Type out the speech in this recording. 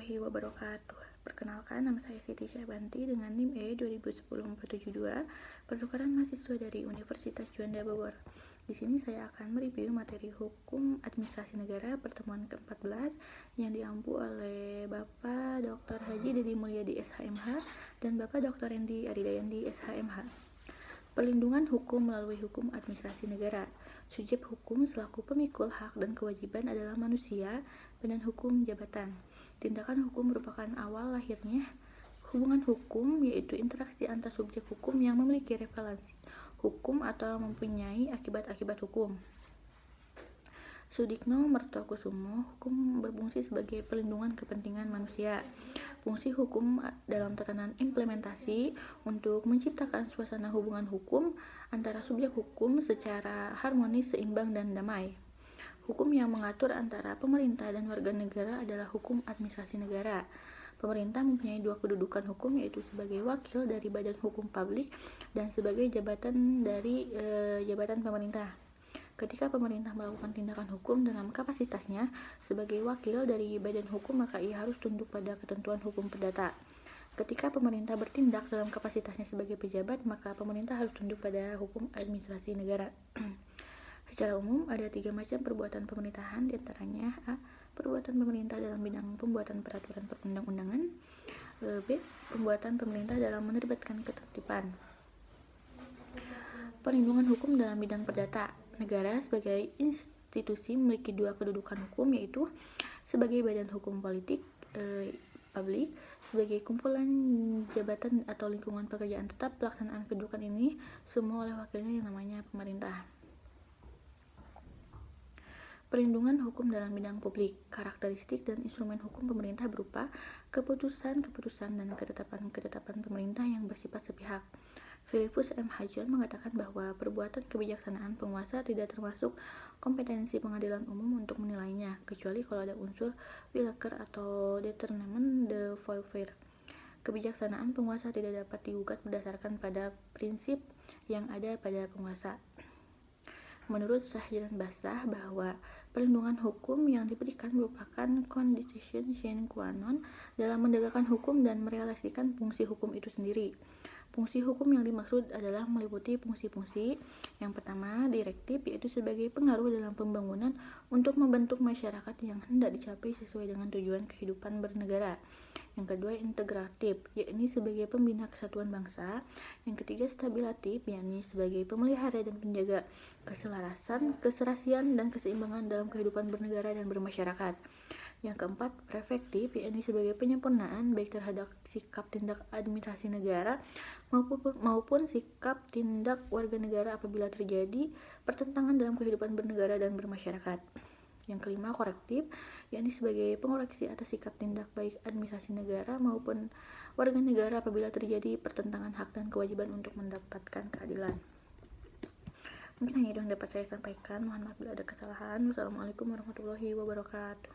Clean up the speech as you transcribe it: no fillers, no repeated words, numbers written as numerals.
warahmatullahi wabarakatuh. Perkenalkan, nama saya Siti Syahbanti dengan NIM E 2010-472, pertukaran mahasiswa dari Universitas Juanda Bogor. Di sini saya akan mereview materi Hukum Administrasi Negara pertemuan ke-14 yang diampu oleh Bapak Dr. Haji Dedi Mulyadi SHMH dan Bapak Dr. Rendi Aridayandi SHMH. Perlindungan hukum melalui hukum administrasi negara. Subjek hukum selaku pemikul hak dan kewajiban adalah manusia, badan hukum, jabatan. Tindakan hukum merupakan awal lahirnya hubungan hukum, yaitu interaksi antar subjek hukum yang memiliki referensi hukum atau mempunyai akibat-akibat hukum. Sudikno Mertokusumo, hukum berfungsi sebagai perlindungan kepentingan manusia. Fungsi hukum dalam tatanan implementasi untuk menciptakan suasana hubungan hukum antara subjek hukum secara harmonis, seimbang, dan damai. Hukum yang mengatur antara pemerintah dan warga negara adalah hukum administrasi negara. Pemerintah mempunyai dua kedudukan hukum, yaitu sebagai wakil dari badan hukum publik dan sebagai jabatan dari jabatan pemerintah. Ketika pemerintah melakukan tindakan hukum dalam kapasitasnya sebagai wakil dari badan hukum, maka ia harus tunduk pada ketentuan hukum perdata. Ketika pemerintah bertindak dalam kapasitasnya sebagai pejabat, maka pemerintah harus tunduk pada hukum administrasi negara. Secara umum, ada 3 macam perbuatan pemerintahan, diantaranya A. Perbuatan pemerintah dalam bidang pembuatan peraturan perundang-undangan. B. Pembuatan pemerintah dalam menerbitkan ketertiban. Perlindungan hukum dalam bidang perdata. Negara sebagai institusi memiliki dua kedudukan hukum, yaitu sebagai badan hukum publik, sebagai kumpulan jabatan atau lingkungan pekerjaan tetap. Pelaksanaan kedudukan ini semua oleh wakilnya yang namanya pemerintah. Perlindungan hukum dalam bidang publik. Karakteristik dan instrumen hukum pemerintah berupa keputusan-keputusan dan ketetapan-ketetapan pemerintah yang bersifat sepihak. Philippus M. Hajon mengatakan bahwa perbuatan kebijaksanaan penguasa tidak termasuk kompetensi pengadilan umum untuk menilainya, kecuali kalau ada unsur willekeur atau determinant de faveur. Kebijaksanaan penguasa tidak dapat digugat berdasarkan pada prinsip yang ada pada penguasa. Menurut Syahjan Basrah, bahwa perlindungan hukum yang diberikan merupakan condition sine qua non dalam menegakkan hukum dan merealisasikan fungsi hukum itu sendiri. Fungsi hukum yang dimaksud adalah meliputi fungsi-fungsi. Yang pertama, direktif, yaitu sebagai pengaruh dalam pembangunan untuk membentuk masyarakat yang hendak dicapai sesuai dengan tujuan kehidupan bernegara. Yang kedua, integratif, yakni sebagai pembina kesatuan bangsa. Yang ketiga, stabilatif, yakni sebagai pemelihara dan penjaga keselarasan, keserasian, dan keseimbangan dalam kehidupan bernegara dan bermasyarakat. Yang keempat, prefektif, yakni sebagai penyempurnaan baik terhadap sikap tindak administrasi negara maupun sikap tindak warga negara apabila terjadi pertentangan dalam kehidupan bernegara dan bermasyarakat. Yang kelima, korektif, yakni sebagai pengoreksi atas sikap tindak baik administrasi negara maupun warga negara apabila terjadi pertentangan hak dan kewajiban untuk mendapatkan keadilan. Mungkin hanya itu yang dapat saya sampaikan. Mohon maaf bila ada kesalahan. Wassalamualaikum warahmatullahi wabarakatuh.